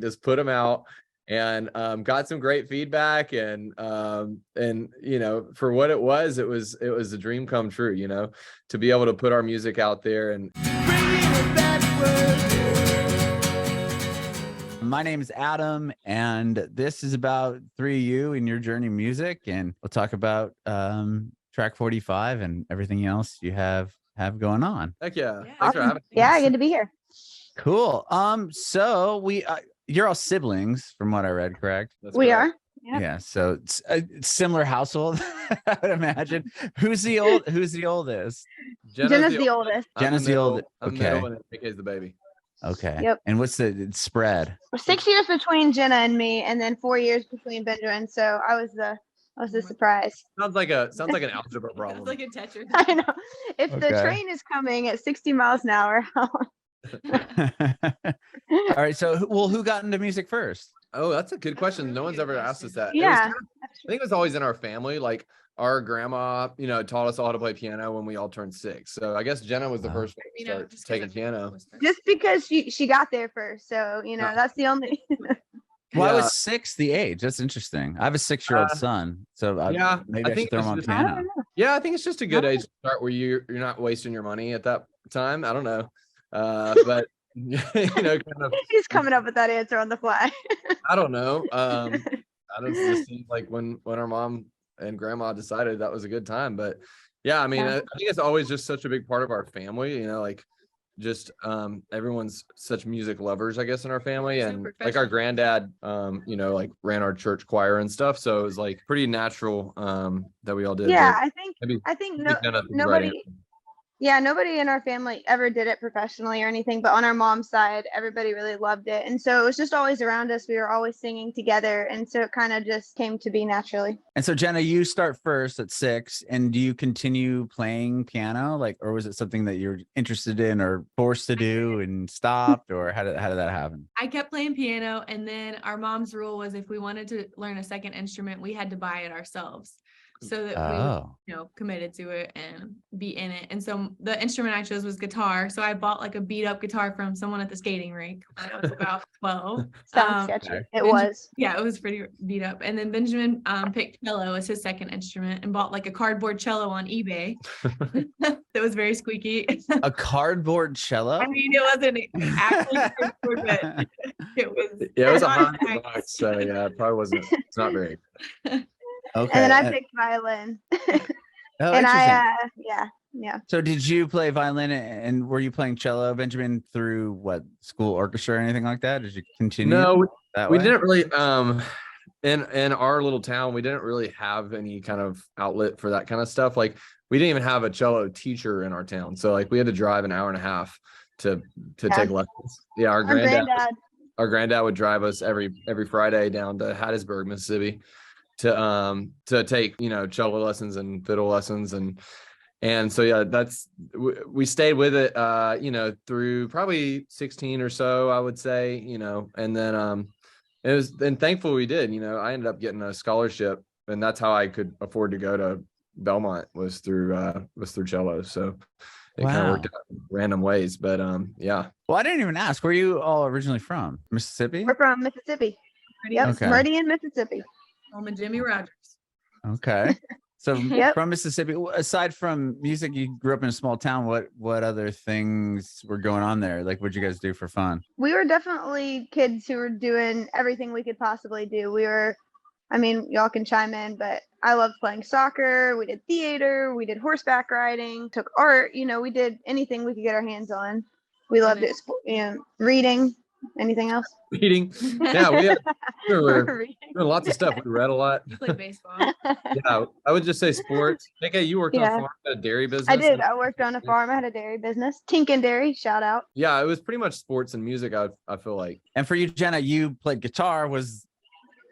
just put them out, and got some great feedback, and you know, for what it was a dream come true, you know, to be able to put our music out there. And my name is Adam, and this is about 3U and your journey in music, and we'll talk about Track45 and everything else you have going on. Heck yeah. Yeah. Thanks for having me. Yeah, good to be here. Cool. So we you're all siblings from what I read, correct? That's We correct. are. Yep. Yeah, so it's a similar household. I would imagine. Who's the oldest? Jenna's the oldest. I'm Jenna's the oldest. I'm Okay. middle, and AK's the baby. Okay. Yep. And what's the spread? 6 years between Jenna and me, and then 4 years between Benjamin. So I was the surprise. Sounds like an algebra It's problem. like a Tetris. I know. If the Okay. train is coming at 60 miles an hour, All right. So, who got into music first? Oh, that's a good question. No one's ever asked us that. It was yeah. kind of- I think it was always in our family. Like our grandma, you know, taught us all how to play piano when we all turned 6. So I guess Jenna was the first one to start taking piano. Just because she got there first. So, you know, Yeah. that's the only. Why Yeah. was 6 the age? That's interesting. I have a 6-year-old son, so yeah, maybe I I think should throw him on it's I don't piano. know. Yeah, I think it's just a good age to start where you're not wasting your money at that time. I don't know. But you know, kind of, He's coming up with that answer on the fly. I don't know. I don't just seem like when our mom and grandma decided that was a good time. But yeah, I mean, Yeah. I think it's always just such a big part of our family, you know, like just everyone's such music lovers, I guess, in our family. So And like professional. our granddad, you know, like ran our church choir and stuff. So it was like pretty natural that we all did. Yeah, but I think maybe none of the right nobody. answer. Yeah, nobody in our family ever did it professionally or anything, but on our mom's side, everybody really loved it. And so it was just always around us. We were always singing together. And so it kind of just came to be naturally. And so, Jenna, you start first at 6, and do you continue playing piano, like, or was it something that you're interested in or forced to do and stopped, or how did that happen? I kept playing piano, and then our mom's rule was if we wanted to learn a second instrument, we had to buy it ourselves, so that we were, you know, committed to it and be in it. And so the instrument I chose was guitar. So I bought like a beat up guitar from someone at the skating rink when I was about 12. Sounds sketchy. okay. It was. Yeah, it was pretty beat up. And then Benjamin picked cello as his second instrument and bought like a cardboard cello on eBay. That was very squeaky. A cardboard cello? I mean, it wasn't actually cardboard, but it was. Yeah, it was not $100. nice. So yeah, it probably wasn't. It's not very. Okay. And then I picked violin. Oh, And interesting. yeah. So did you play violin, and were you playing cello, Benjamin, through what, school orchestra or anything like that? Did you continue? No, that we way? didn't really in our little town, we didn't really have any kind of outlet for that kind of stuff. Like we didn't even have a cello teacher in our town. So like we had to drive an hour and a half to take lessons. Yeah, our granddad would drive us every Friday down to Hattiesburg, Mississippi to take, you know, cello lessons and fiddle lessons. And so, yeah, we stayed with it, you know, through probably 16 or so, I would say, you know, and then thankful we did, you know. I ended up getting a scholarship, and that's how I could afford to go to Belmont was through cello. So it kind of worked out in random ways, but yeah. Well, I didn't even ask, where are you all originally from? Mississippi? We're from Mississippi. Yep, Okay. Meridian, Mississippi. Home of Jimmy Rogers. Okay. So Yep. from Mississippi, aside from music, you grew up in a small town. What other things were going on there? Like, what'd you guys do for fun? We were definitely kids who were doing everything we could possibly do. I mean, y'all can chime in, but I loved playing soccer. We did theater. We did horseback riding, took art. You know, we did anything we could get our hands on. We loved it. You know, reading. Anything else? Reading. Yeah, we were Reading. doing lots of stuff. We read a lot. You played baseball. Yeah, I would just say sports. Okay, you worked on a farm, at a dairy business. I did. I worked on a farm. I had a dairy business. Tinkin Dairy, shout out. Yeah, it was pretty much sports and music, I feel like. And for you, Jenna, you played guitar.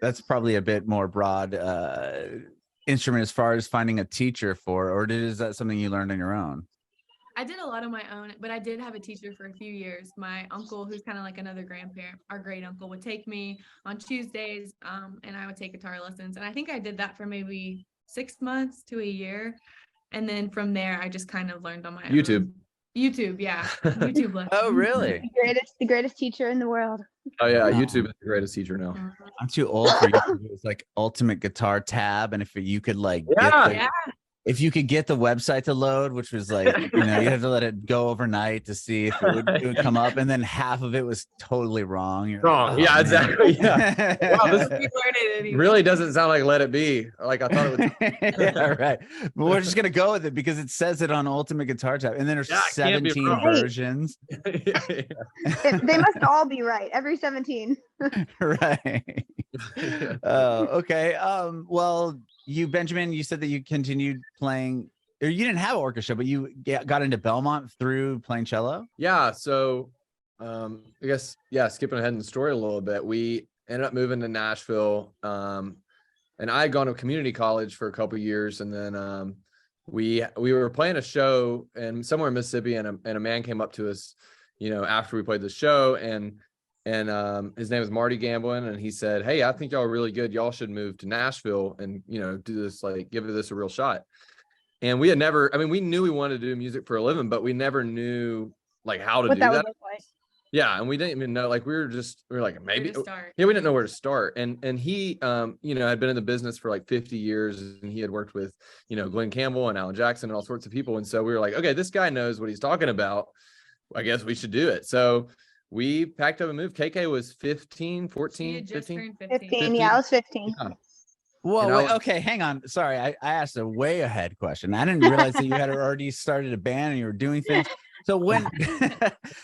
That's probably a bit more broad instrument as far as finding a teacher for, or is that something you learned on your own? I did a lot on my own, but I did have a teacher for a few years. My uncle, who's kind of like another grandparent, our great uncle, would take me on Tuesdays, and I would take guitar lessons. And I think I did that for maybe 6 months to a year. And then from there, I just kind of learned on my own. YouTube. YouTube, yeah. YouTube lessons. Oh, really? The greatest teacher in the world. Oh yeah, Wow. YouTube is the greatest teacher now. I'm too old for YouTube. It was like Ultimate Guitar Tab, and if you could like Yeah. if you could get the website to load, which was like, you have to let it go overnight to see if it would come up, and then half of it was totally wrong. You're Wrong. like, Yeah, man. exactly. Yeah. Wow, this We learned it anyway. really doesn't sound like Let It Be. Like I thought it was. Yeah, right. But we're just gonna go with it because it says it on Ultimate Guitar Tab, and then there's Yeah, it can't be 17 wrong. versions. Yeah. They must all be right. Every 17. Right. Oh, okay. Well, Benjamin, you said that you continued playing, or you didn't have an orchestra, but you got into Belmont through playing cello. Yeah. So, I guess, skipping ahead in the story a little bit, we ended up moving to Nashville. And I had gone to community college for a couple of years, and then we were playing a show and somewhere in Mississippi, and a man came up to us, after we played the show, and his name was Marty Gamblin, and he said, "Hey, I think y'all are really good. Y'all should move to Nashville and do this, like give this a real shot." And we had never, we knew we wanted to do music for a living, but we never knew like how to do that. Would look like. Yeah, and we didn't even know, like we were like maybe we didn't know where to start. And he had been in the business for like 50 years, and he had worked with Glenn Campbell and Alan Jackson and all sorts of people. And so we were like, okay, this guy knows what he's talking about. I guess we should do it. So we packed up and moved. KK was 15, 14, 15. 15. Yeah, I was 15. Yeah. Whoa, wait, okay, hang on. Sorry, I asked a way ahead question. I didn't realize that you had already started a band and you were doing things. So when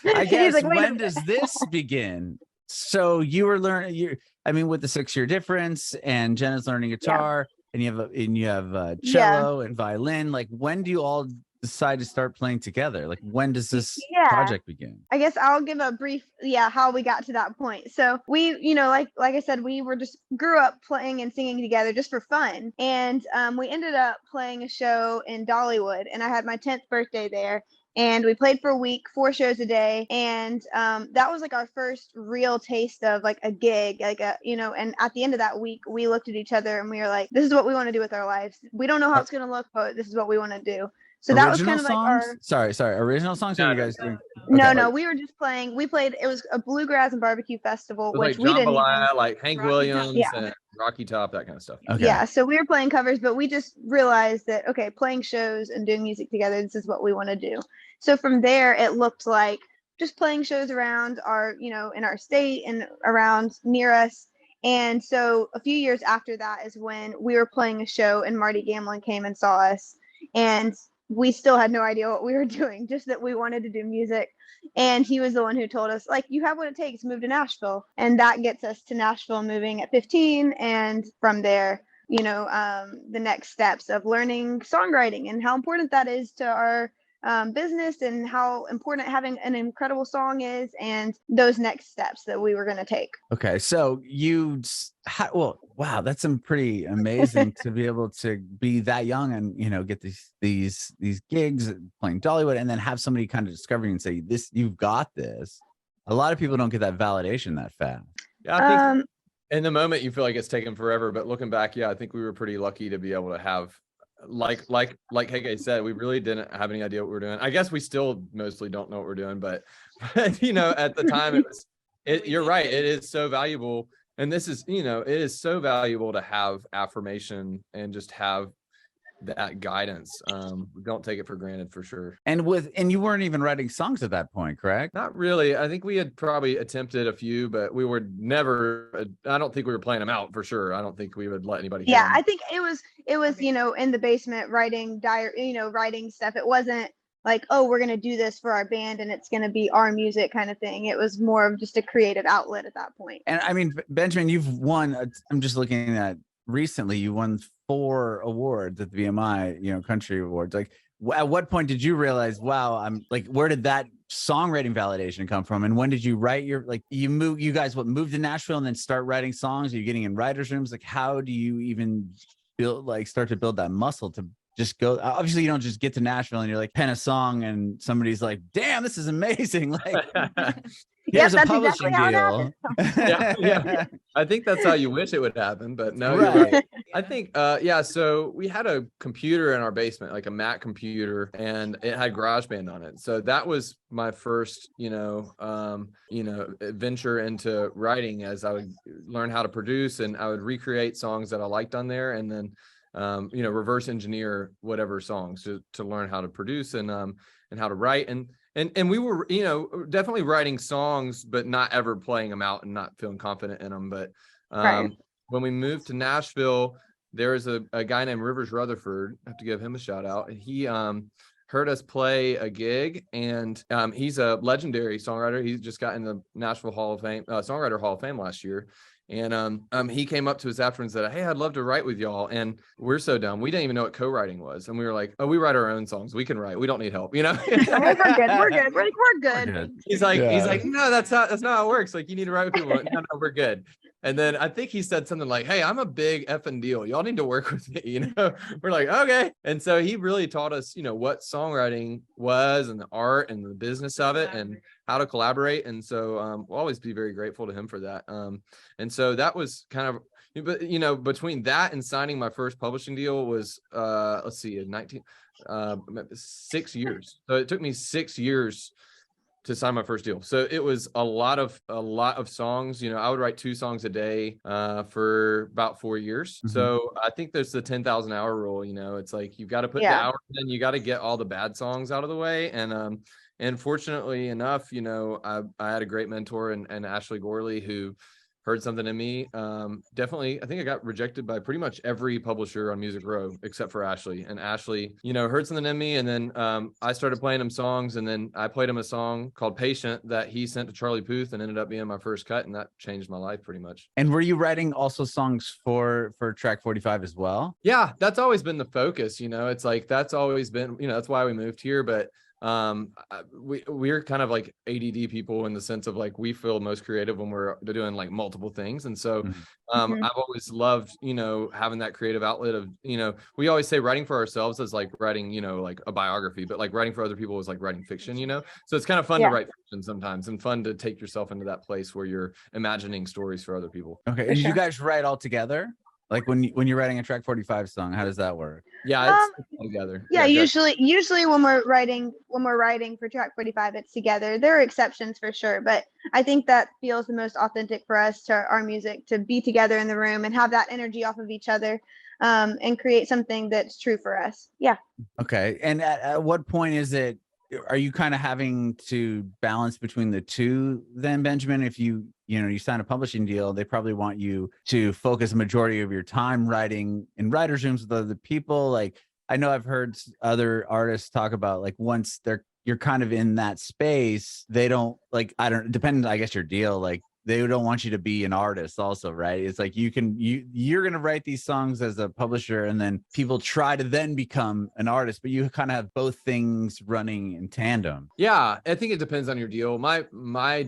I guess like, when does this begin? So you were learning. With the 6-year difference, and Jenna's learning guitar, and you have cello and violin. Like, when do you all decide to start playing together? Like, when does this project begin? I guess I'll give a brief how we got to that point. So we like I said, we were just grew up playing and singing together just for fun, and we ended up playing a show in Dollywood, and I had my 10th birthday there. And we played for a week, 4 shows a day. And that was like our first real taste of like a gig, and at the end of that week, we looked at each other and we were like, this is what we want to do with our lives. We don't know how it's going to look, but this is what we want to do. So that was kind of songs? like our sorry, original songs. Or you guys doing? No, we were just playing. We played. It was a bluegrass and barbecue festival, which like we didn't. Like Hank Rocky Williams Top. and Rocky Top, that kind of stuff. Okay. Yeah, so we were playing covers, but we just realized that playing shows and doing music together, this is what we want to do. So from there, it looked like just playing shows around our, in our state and around near us. And so a few years after that is when we were playing a show, and Marty Gamblin came and saw us, and we still had no idea what we were doing, just that we wanted to do music. And he was the one who told us, like, you have what it takes, move to Nashville. And that gets us to Nashville, moving at 15. And from there, the next steps of learning songwriting and how important that is to our business, and how important having an incredible song is, and those next steps that we were going to take. Okay, so wow, that's some pretty amazing to be able to be that young and get these gigs playing Dollywood, and then have somebody kind of discover you and say, this, you've got this. A lot of people don't get that validation that fast. Yeah, I think in the moment you feel like it's taken forever, but looking back, I think we were pretty lucky to be able to have, like KK said, we really didn't have any idea what we were doing. I guess we still mostly don't know what we're doing, but at the time you're right. It is so valuable. And this is, it is so valuable to have affirmation and just have that guidance. Don't take it for granted, for sure. And you weren't even writing songs at that point, correct? Not really. I think we had probably attempted a few, but we were never, I don't think we were playing them out for sure. I don't think we would let anybody hear them. I think it was, in the basement writing writing stuff. It wasn't like, oh, we're going to do this for our band and it's going to be our music kind of thing. It was more of just a creative outlet at that point. And Benjamin, you've won, I'm just looking at recently, you won 4 awards at the BMI, country awards. Like, at what point did you realize, wow, I'm like, where did that songwriting validation come from? And when did you write you guys moved to Nashville and then start writing songs? Are you getting in writers' rooms? Like, how do you even start to build that muscle to just go? Obviously you don't just get to Nashville and you're like, pen a song and somebody's like, damn, this is amazing. Like, here's a publishing deal. Yeah. I think that's how you wish it would happen, but no, Right. you're right. I think, yeah. So we had a computer in our basement, like a Mac computer, and it had GarageBand on it. So that was my first, venture into writing, as I would learn how to produce, and I would recreate songs that I liked on there, and then, reverse engineer whatever songs to learn how to produce and how to write. And we were, definitely writing songs, but not ever playing them out and not feeling confident in them. But Right. when we moved to Nashville, there was a guy named Rivers Rutherford. I have to give him a shout out. And he heard us play a gig, and he's a legendary songwriter. He just got in the Nashville Hall of Fame, Songwriter Hall of Fame last year. And he came up to us after and said, "Hey, I'd love to write with y'all." And we're so dumb, we didn't even know what co-writing was. And we were like, "Oh, we write our own songs. We can write. We don't need help." We're good. We're good. We're good. He's like, "No, that's not how it works. Like, you need to write with people." Like, no, we're good. And then I think he said something like, "Hey, I'm a big effing deal. Y'all need to work with me." We're like, "Okay." And so he really taught us, what songwriting was, and the art and the business of it, and how to collaborate. And so we'll always be very grateful to him for that. And so that was kind of, but between that and signing my first publishing deal was 6 years. So it took me 6 years to sign my first deal. So it was a lot of songs. I would write 2 songs a day for about 4 years. Mm-hmm. So I think there's the 10,000 hour rule. It's like, you've got to put the hours in, you got to get all the bad songs out of the way. And fortunately enough, I had a great mentor and Ashley Gorley, who heard something in me. Definitely, I think I got rejected by pretty much every publisher on Music Row except for Ashley. And Ashley, heard something in me. And then I started playing him songs. And then I played him a song called Patient that he sent to Charlie Puth, and ended up being my first cut. And that changed my life pretty much. And were you writing also songs for Track45 as well? Yeah, that's always been the focus. It's like, that's always been, that's why we moved here. But we're kind of like ADD people, in the sense of like, we feel most creative when we're doing like multiple things. And so I've always loved, having that creative outlet of, we always say writing for ourselves is like writing, like a biography, but like writing for other people is like writing fiction, so it's kind of fun to write fiction sometimes, and fun to take yourself into that place where you're imagining stories for other people. Okay. And you guys write all together? Like when you're writing a Track45 song, how does that work? Yeah, it's all together. Yeah, usually when we're writing for Track45, it's together. There are exceptions for sure, but I think that feels the most authentic for us, to our music, to be together in the room and have that energy off of each other, and create something that's true for us. Yeah. Okay. And at what point are you kind of having to balance between the two then, Benjamin? If you sign a publishing deal, they probably want you to focus a majority of your time writing in writers' rooms with other people. Like, I know I've heard other artists talk about, like, once you're kind of in that space, they don't, like, depending, I guess, your deal, like, they don't want you to be an artist also, right? It's like, you're going to write these songs as a publisher, and then people try to then become an artist, but you kind of have both things running in tandem. Yeah, I think it depends on your deal. My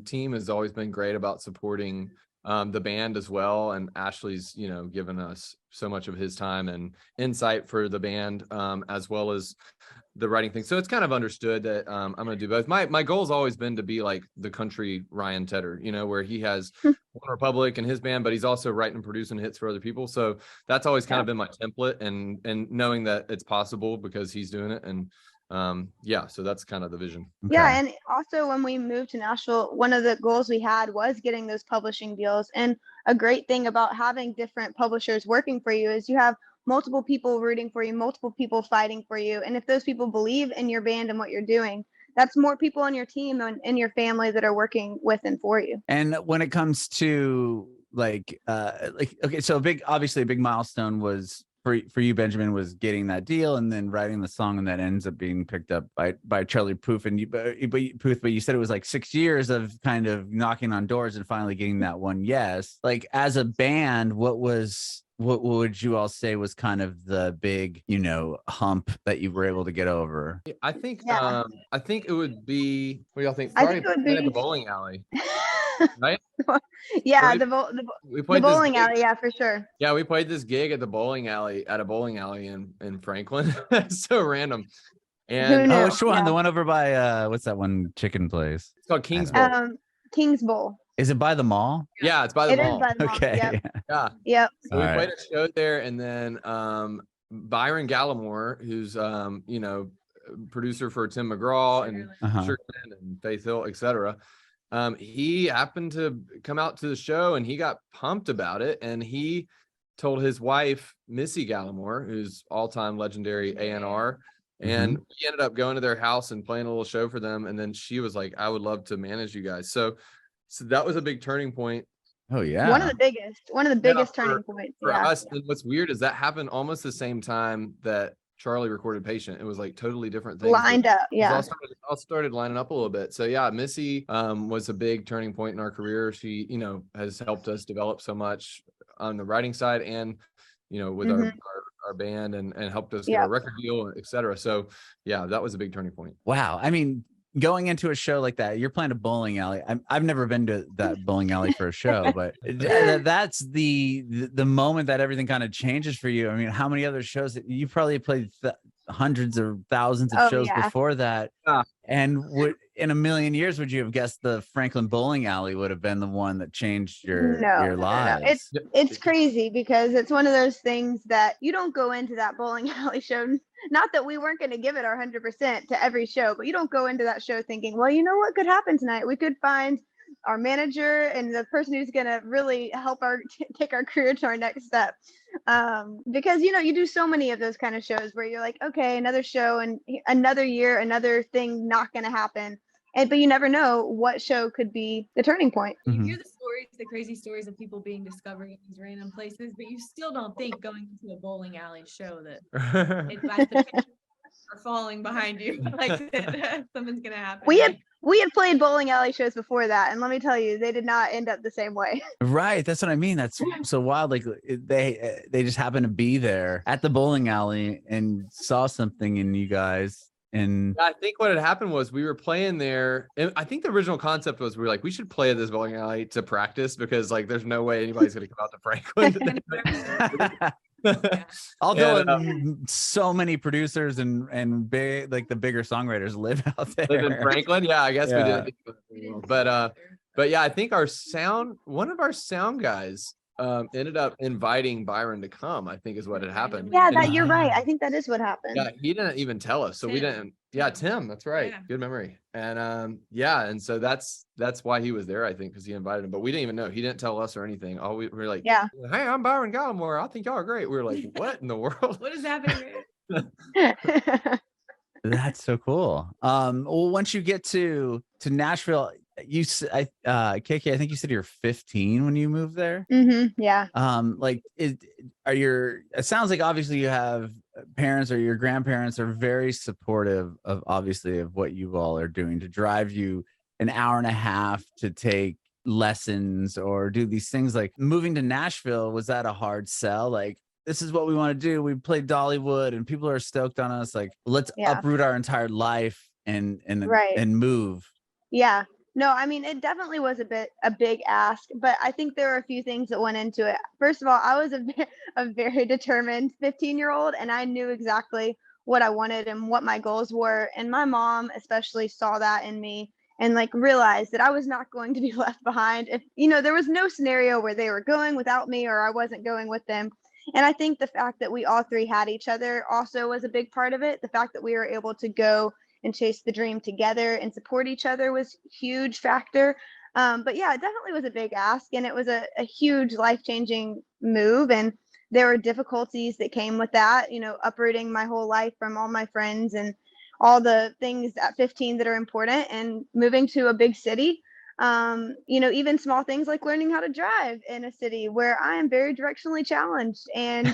team has always been great about supporting the band as well. And Ashley's, given us so much of his time and insight for the band, as well as the writing thing. So it's kind of understood that I'm going to do both. My goal has always been to be like the country Ryan Tedder, where he has One Republic and his band, but he's also writing and producing hits for other people. So that's always kind of been my template, and knowing that it's possible because he's doing it. And so that's kind of the vision. Okay. Yeah, and also when we moved to Nashville, one of the goals we had was getting those publishing deals. And a great thing about having different publishers working for you is you have multiple people rooting for you, multiple people fighting for you. And if those people believe in your band and what you're doing, that's more people on your team and in your family that are working with and for you. And when it comes to okay, so obviously a big milestone was for you, Benjamin, was getting that deal and then writing the song, and that ends up being picked up by Charlie Puth. And but you said it was like 6 years of kind of knocking on doors and finally getting that one yes. Like, as a band, what would you all say was kind of the big, hump that you were able to get over? I think it would be, what do y'all think? Probably at the bowling alley. Right? Yeah, so the bowling alley, yeah, for sure. Yeah, we played this gig at a bowling alley in Franklin. So random. And which one? Yeah. The one over by what's that one chicken place? It's called King's Bowl. King's Bowl. Is it by the mall? Yeah, it's by the It is mall. by the mall. Okay. Yep. Yeah. Yep. So we played a show there, and then Byron Gallimore, who's you know, producer for Tim McGraw and Sugarland and Faith Hill, etc. He happened to come out to the show, and he got pumped about it, and he told his wife, Missi Gallimore, who's all-time legendary A&R, and he ended up going to their house and playing a little show for them, and then she was like, I would love to manage you guys. So that was a big turning point. Oh yeah. One of the biggest turning points for us. And what's weird is that happened almost the same time that Charlie recorded Patient. It was like totally different things lined up. Yeah. All started lining up a little bit. So yeah, Missi was a big turning point in our career. She, you know, has helped us develop so much on the writing side, and you know, with our band, and helped us get our record deal, etc. So yeah, that was a big turning point. Wow. I mean, going into a show like that, you're playing a bowling alley. I've never been to that bowling alley for a show, but that's the moment that everything kind of changes for you. I mean, how many other shows that you probably played hundreds or thousands of shows before that? And in a million years, would you have guessed the Franklin Bowling Alley would have been the one that changed your lives? No. It's crazy, because it's one of those things that you don't go into that bowling alley show. Not that we weren't going to give it our 100% to every show, but you don't go into that show thinking, well, you know what could happen tonight? We could find our manager and the person who's going to really help take our career to our next step. Because, you know, you do so many of those kind of shows where you're like, okay, another show and another year, another thing not going to happen. But you never know what show could be the turning point. You hear the stories, the crazy stories of people being discovered in these random places, but you still don't think going into a bowling alley show that the pictures are falling behind you, like that something's gonna happen. We had played bowling alley shows before that, and let me tell you, they did not end up the same way. Right, that's what I mean. That's so wild. Like they just happened to be there at the bowling alley and saw something in you guys. And I think what had happened was we were playing there, and I think the original concept was we were like, we should play at this bowling alley to practice, because like there's no way anybody's gonna come out to Franklin. Although so many producers and big, like the bigger songwriters live out there. Live in Franklin, yeah, I guess we did. But yeah, I think one of our sound guys ended up inviting Byron to come, I think is what had happened. Yeah, you're right. I think that is what happened. Yeah, he didn't even tell us. So we didn't. Yeah, Tim, that's right. Yeah. Good memory. And and so that's why he was there, I think, because he invited him. But we didn't even know. He didn't tell us or anything. All we were like, hey, I'm Byron Gallimore. I think y'all are great. We were like, what in the world? What is happening? That's so cool. Well, once you get to Nashville, KK, I think you said you're 15 when you moved there. Yeah. Like it sounds like obviously you have parents, or your grandparents are very supportive of what you all are doing, to drive you an hour and a half to take lessons or do these things. Like moving to Nashville, was that a hard sell? Like, this is what we want to do. We played Dollywood and people are stoked on us. Like, let's uproot our entire life and move. Yeah. No, I mean, it definitely was a big ask, but I think there were a few things that went into it. First of all, I was a very determined 15-year-old, and I knew exactly what I wanted and what my goals were. And my mom especially saw that in me and like realized that I was not going to be left behind. If, you know, there was no scenario where they were going without me or I wasn't going with them. And I think the fact that we all three had each other also was a big part of it. The fact that we were able to go and chase the dream together and support each other was a huge factor. But yeah, it definitely was a big ask, and it was a huge life-changing move. And there were difficulties that came with that, you know, uprooting my whole life from all my friends and all the things at 15 that are important, and moving to a big city. You know, even small things like learning how to drive in a city where I am very directionally challenged. And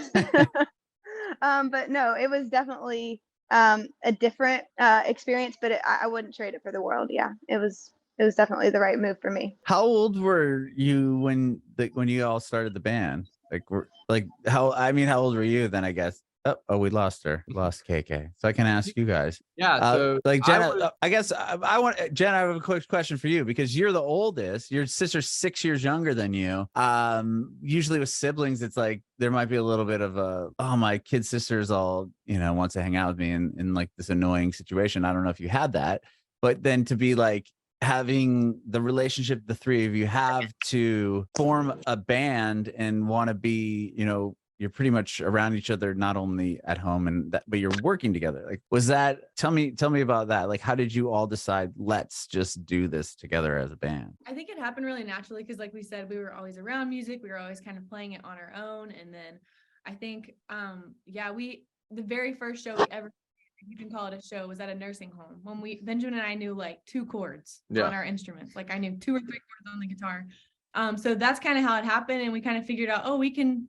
but no, it was definitely a different experience, but I wouldn't trade it for the world. Yeah, it was definitely the right move for me. How old were you when you all started the band? How old were you then? I guess. Oh, we lost KK. So I can ask you guys. Yeah. So Jenna, I guess I want Jenna. I have a quick question for you, because you're the oldest. Your sister's 6 years younger than you. Usually with siblings, it's like there might be a little bit of my kid sister's all, you know, wants to hang out with me in like this annoying situation. I don't know if you had that, but then to be like having the relationship the three of you have to form a band and want to be, you know, you're pretty much around each other, not only at home and that, but you're working together. Like, was that, tell me about that. Like, how did you all decide, let's just do this together as a band? I think it happened really naturally because, like we said, we were always around music. We were always kind of playing it on our own. And then I think, the very first show we ever, you can call it a show, was at a nursing home when Benjamin and I knew like 2 chords on our instruments. Like I knew 2 or 3 chords on the guitar. So that's kind of how it happened. And we kind of figured out, oh, we can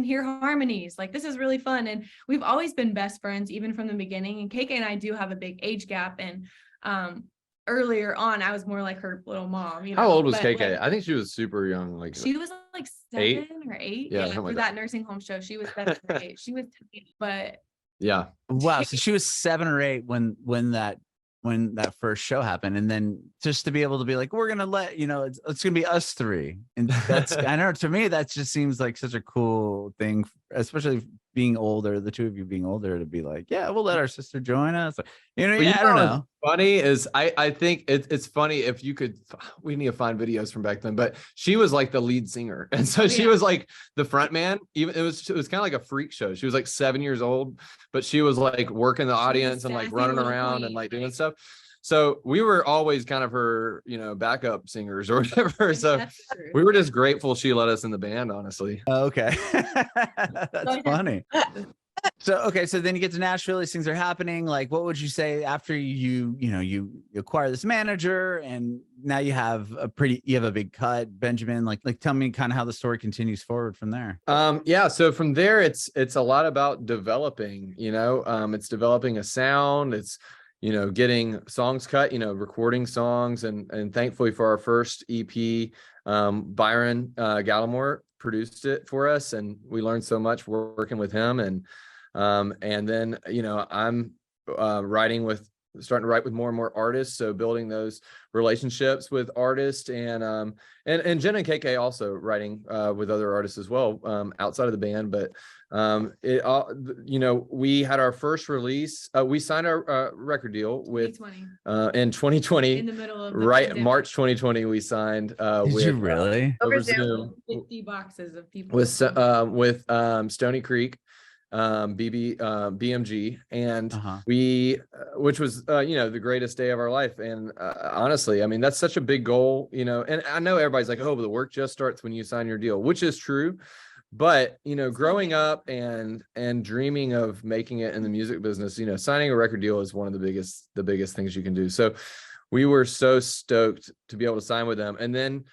hear harmonies. Like this is really fun. And we've always been best friends, even from the beginning. And KK and I do have a big age gap. And earlier on, I was more like her little mom. You know? How old was KK? Like, I think she was super young. Like she was like 7 or 8. Yeah, for like that nursing home show. She was 7 or 8. She was tiny, but yeah. Wow. So she was 7 or 8 when that first show happened, and then just to be able to be like, we're gonna let you know, it's gonna be us 3, and that's I know, to me that just seems like such a cool thing, especially being older, the 2 of you being older, to be like, yeah, we'll let our sister join us, you know. I don't know. Funny is I think it's funny, if you could, we need to find videos from back then, but she was like the lead singer, and so she was like the front man. Even it was kind of like a freak show. She was like 7 years old, but she was like working the audience and like running around and like doing stuff. So we were always kind of her, you know, backup singers or whatever. So we were just grateful she let us in the band, honestly. Okay. That's funny. So then you get to Nashville, these things are happening. Like, what would you say after you acquire this manager, and now you have a big cut, Benjamin? Like tell me kind of how the story continues forward from there. So from there, it's a lot about developing, it's developing a sound. It's, getting songs cut, recording songs, and thankfully for our first EP, Byron Gallimore produced it for us, and we learned so much working with him. And then, I'm starting to write with more and more artists. So building those relationships with artists, and Jenna and KK also writing with other artists as well, outside of the band. But we had our first release. We signed our record deal with 2020. In 2020, in the middle of March 2020, we signed Did you really? Over Zoom 50 boxes of people with Stoney Creek, BMG, and we, which was the greatest day of our life. And honestly, I mean, that's such a big goal, and I know everybody's like, oh, but the work just starts when you sign your deal, which is true. But growing up and dreaming of making it in the music business, signing a record deal is one of the biggest things you can do. So we were so stoked to be able to sign with them. And then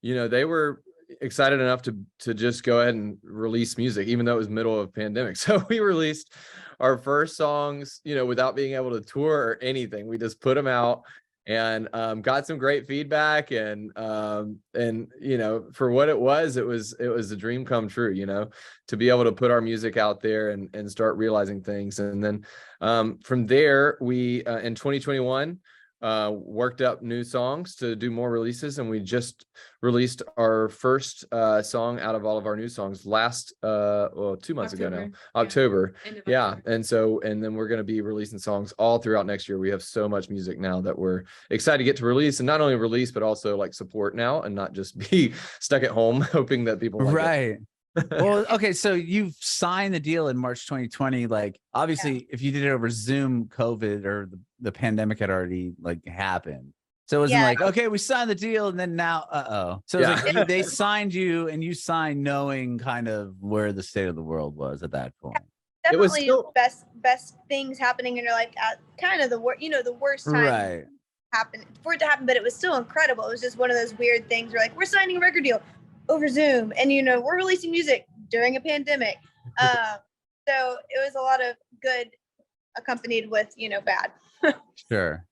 they were excited enough to just go ahead and release music, even though it was middle of pandemic. So we released our first songs, without being able to tour or anything. We just put them out and got some great feedback, and for what it was a dream come true, to be able to put our music out there and start realizing things. And then from there, we in 2021 worked up new songs to do more releases, and we just released our first song out of all of our new songs last 2 months ago now, October. And then we're going to be releasing songs all throughout next year. We have so much music now that we're excited to get to release, and not only release but also like support now, and not just be stuck at home hoping that people like it. Well, okay, so you've signed the deal in March 2020. Like, obviously, if you did it over Zoom, COVID or the pandemic had already like happened. So it wasn't like, okay, we signed the deal, and then now, So it's like they signed you, and you signed knowing kind of where the state of the world was at that point. Definitely, it was still best things happening, and you're like at kind of the worst time happened for it to happen, but it was still incredible. It was just one of those weird things. We're like, we're signing a record deal over Zoom, and we're releasing music during a pandemic. So it was a lot of good accompanied with bad. Sure.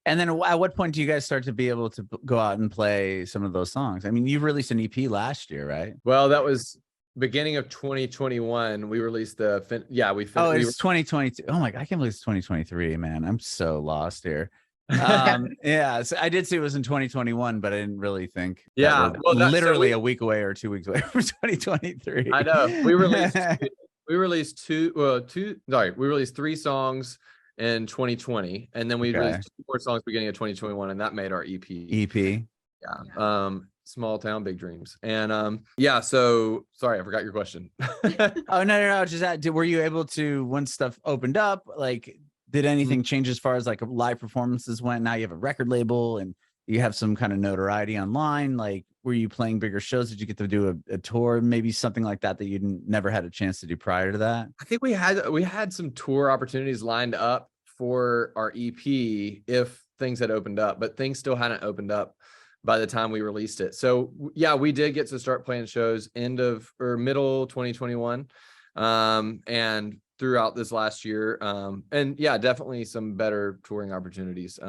And then at what point do you guys start to be able to go out and play some of those songs? I mean, you released an EP last year, right? Well, that was beginning of 2021. We released it's 2022. Oh my God, I can't believe it's 2023, man. I'm so lost here. So I did see it was in 2021, but I didn't really think literally a week away or 2 weeks away from 2023. I know. We released 3 songs in 2020, and then we released 2 more songs beginning of 2021, and that made our EP. Yeah. Small Town Big Dreams. And yeah, so sorry, I forgot your question. Oh, no, just that, were you able to, once stuff opened up, like, did anything change as far as like live performances went? Now you have a record label and you have some kind of notoriety online. Like, were you playing bigger shows? Did you get to do a tour, maybe something like that you never had a chance to do prior to that? I think we had some tour opportunities lined up for our EP if things had opened up, but things still hadn't opened up by the time we released it. So yeah, we did get to start playing shows middle 2021, and throughout this last year. And yeah, definitely some better touring opportunities.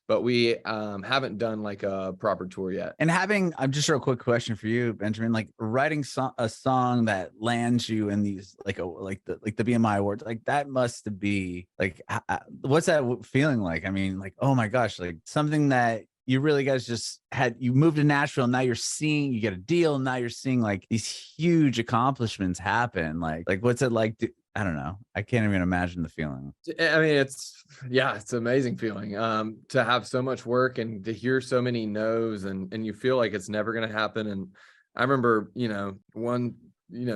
But we haven't done like a proper tour yet. And I'm just a real quick question for you, Benjamin, like writing a song that lands you in these, like the BMI awards, like that must be like, what's that feeling like? I mean, like, oh my gosh, like something that you really guys you moved to Nashville, and now you get a deal, and now you're seeing like these huge accomplishments happen. Like what's it like? I don't know. I can't even imagine the feeling. I mean, it's an amazing feeling to have so much work and to hear so many no's, and you feel like it's never going to happen. And I remember, one,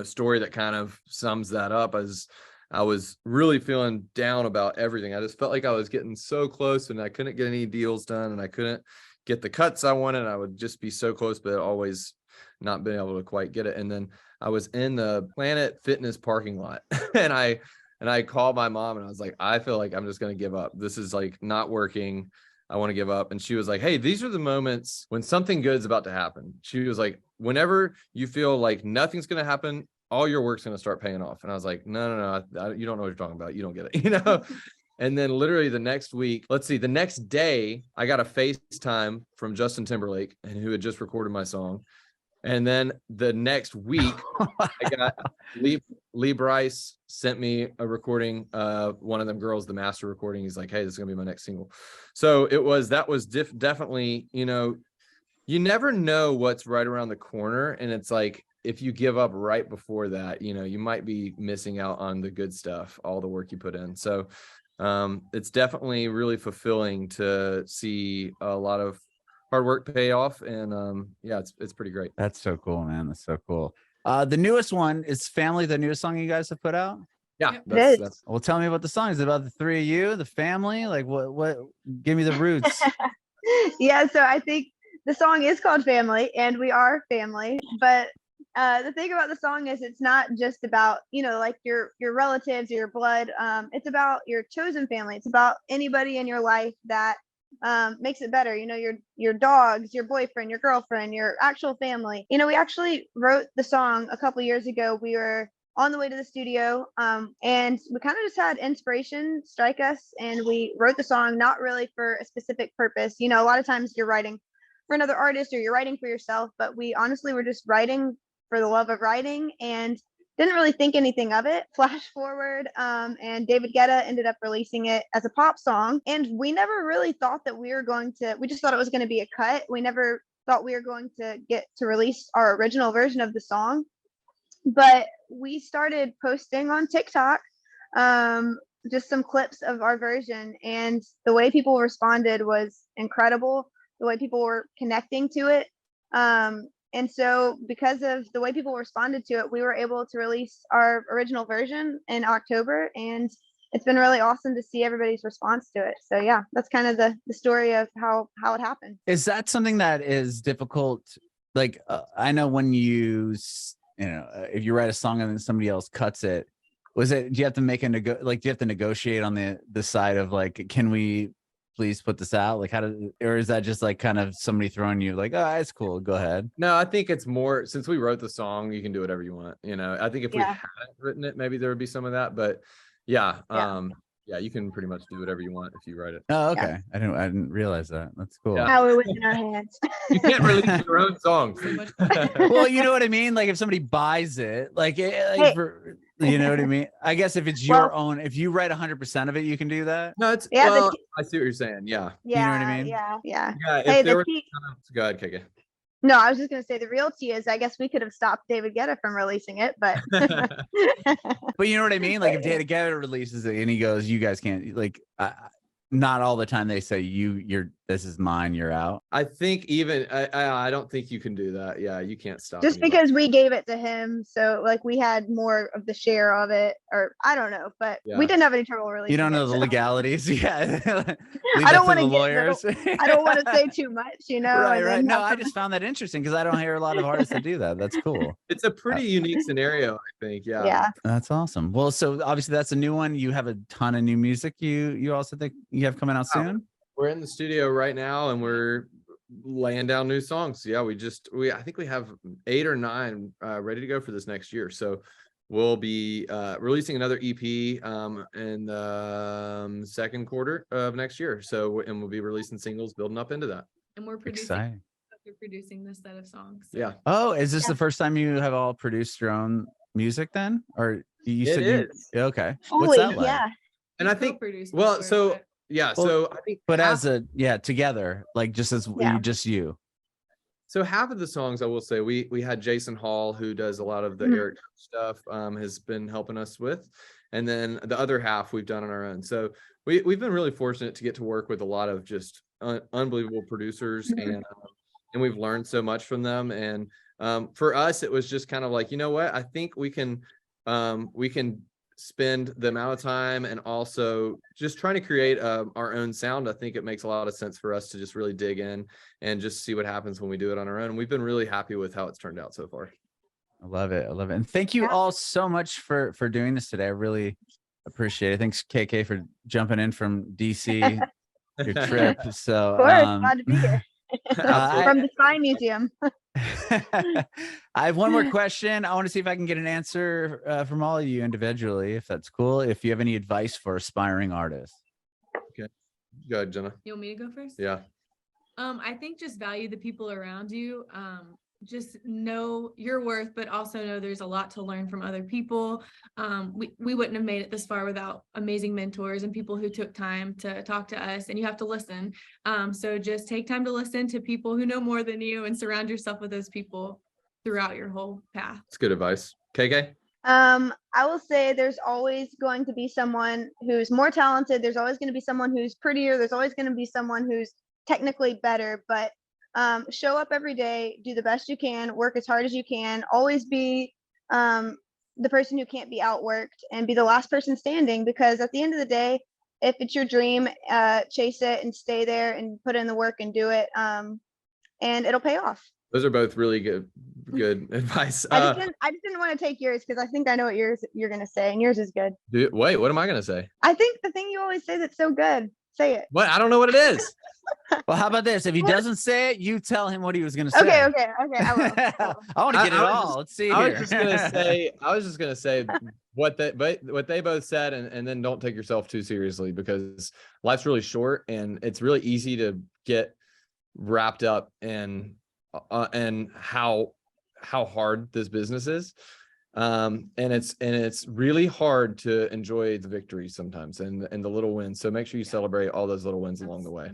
story that kind of sums that up as I was really feeling down about everything. I just felt like I was getting so close and I couldn't get any deals done and I couldn't get the cuts I wanted. I would just be so close, but always not being able to quite get it. And then I was in the Planet Fitness parking lot and I called my mom and I was like, I feel like I'm just going to give up. This is like not working. I want to give up. And she was like, hey, these are the moments when something good is about to happen. She was like, whenever you feel like nothing's going to happen, all your work's going to start paying off. And I was like, no, you don't know what you're talking about. You don't get it, And then literally the next day, I got a FaceTime from Justin Timberlake, and who had just recorded my song. And then the next week, I got Lee Bryce sent me a recording, one of them girls, the master recording. He's like, hey, this is gonna be my next single. So that was definitely, you never know what's right around the corner. And it's like, if you give up right before that, you might be missing out on the good stuff, all the work you put in. So it's definitely really fulfilling to see a lot of hard work pay off. And yeah, it's pretty great. That's so cool, man. That's so cool. The newest one is Family, the newest song you guys have put out. Yeah. Well, tell me about the song. Is it about the three of you, the family? Like what give me the roots. Yeah, so I think the song is called Family, and we are family, but the thing about the song is it's not just about, like your relatives or your blood. It's about your chosen family. It's about anybody in your life that makes it better. Your dogs, your boyfriend, your girlfriend, your actual family. We actually wrote the song a couple years ago. We were on the way to the studio, and we kind of just had inspiration strike us, and we wrote the song not really for a specific purpose. A lot of times you're writing for another artist or you're writing for yourself, but we honestly were just writing for the love of writing and didn't really think anything of it. Flash forward, and David Guetta ended up releasing it as a pop song, and we never really thought that we just thought it was going to be a cut. We never thought we were going to get to release our original version of the song, but we started posting on TikTok just some clips of our version, and the way people responded was incredible. The way people were connecting to it. And so because of the way people responded to it, we were able to release our original version in October, and it's been really awesome to see everybody's response to it. So yeah, that's kind of the story of how it happened. Is that something that is difficult? Like, I know when if you write a song and then somebody else cuts it, do you have to do you have to negotiate on the side of like, can we please put this out? Like, or is that just like kind of somebody throwing you like, oh, it's cool, go ahead? No, I think it's more, since we wrote the song, you can do whatever you want. I think if we hadn't written it, maybe there would be some of that, but yeah. You can pretty much do whatever you want if you write it. Oh, okay. I didn't realize that. That's cool. Power within our hands. You can't release your own songs. Well, you know what I mean? Like if somebody buys it, you know what I mean? I guess if it's your own, if you write 100% of it, you can do that. No, I see what you're saying. Yeah. You know what I mean? Yeah. Go ahead, KK. No, I was just gonna say the real tea is I guess we could have stopped David Guetta from releasing it, but But you know what I mean? Like if David Guetta releases it and he goes, you guys can't, like, not all the time they say you're this is mine, you're out. I think even I don't think you can do that. Yeah, you can't stop. just anybody. because we gave it to him, so like we had more of the share of it, or I don't know, but we didn't have any trouble releasing. You don't know it, the so. legalities. Yeah. I don't want to to the lawyers. I don't want to say too much, you know. Right. No, I just found that interesting because I don't hear a lot of artists that do that. That's cool. It's a pretty unique scenario, I think. Yeah. Yeah. That's awesome. Well, so obviously that's a new one. You have a ton of new music. You also think you have coming out soon? We're in the studio right now and we're laying down new songs. Yeah, I think we have 8 or 9 ready to go for this next year. So we'll be releasing another EP in the second quarter of next year. So and we'll be releasing singles building up into that. And we're producing this set of songs. So. Yeah. Oh, is this the first time you have all produced your own music then? Or you said okay. Holy, what's that like? Yeah. And I think before, so yeah, so I think together, like just as you. So half of the songs, I will say, we had Jason Hall, who does a lot of the Eric stuff, has been helping us with, and then the other half we've done on our own. So we've been really fortunate to get to work with a lot of just unbelievable producers, and we've learned so much from them. And for us, it was just kind of like, you know what, I think we can spend the amount of time and also just trying to create our own sound. I think it makes a lot of sense for us to just really dig in and just see what happens when we do it on our own. And we've been really happy with how it's turned out so far. I love it. And thank you all so much for doing this today. I really appreciate it. Thanks, KK, for jumping in from DC, your trip. So of course, glad to be here. From the Spy Museum. I have one more question. I want to see if I can get an answer from all of you individually, if that's cool. If you have any advice for aspiring artists. Okay. Go ahead, Jenna. You want me to go first? Yeah. I think just value the people around you. Just know your worth, but also know there's a lot to learn from other people. We wouldn't have made it this far without amazing mentors and people who took time to talk to us, and you have to listen. So just take time to listen to people who know more than you and surround yourself with those people throughout your whole path. That's good advice. KK? I will say there's always going to be someone who's more talented. There's always going to be someone who's prettier. There's always going to be someone who's technically better, but show up every day, do the best you can, work as hard as you can, always be the person who can't be outworked, and be the last person standing, because at the end of the day, if it's your dream, chase it and stay there and put in the work and do it, and it'll pay off. Those are both really good advice. I just didn't want to take yours because I think I know what you're going to say, and yours is good. Wait, what am I going to say? I think the thing you always say that's so good. Say it. What? I don't know what it is. Well, how about this? If he doesn't say it, you tell him what he was going to say. Okay. I will. I want to get it all. Let's see. I was just going to say what they both said, and then don't take yourself too seriously, because life's really short and it's really easy to get wrapped up in how hard this business is. And it's really hard to enjoy the victories sometimes and the little wins. So make sure you celebrate all those little wins along the way.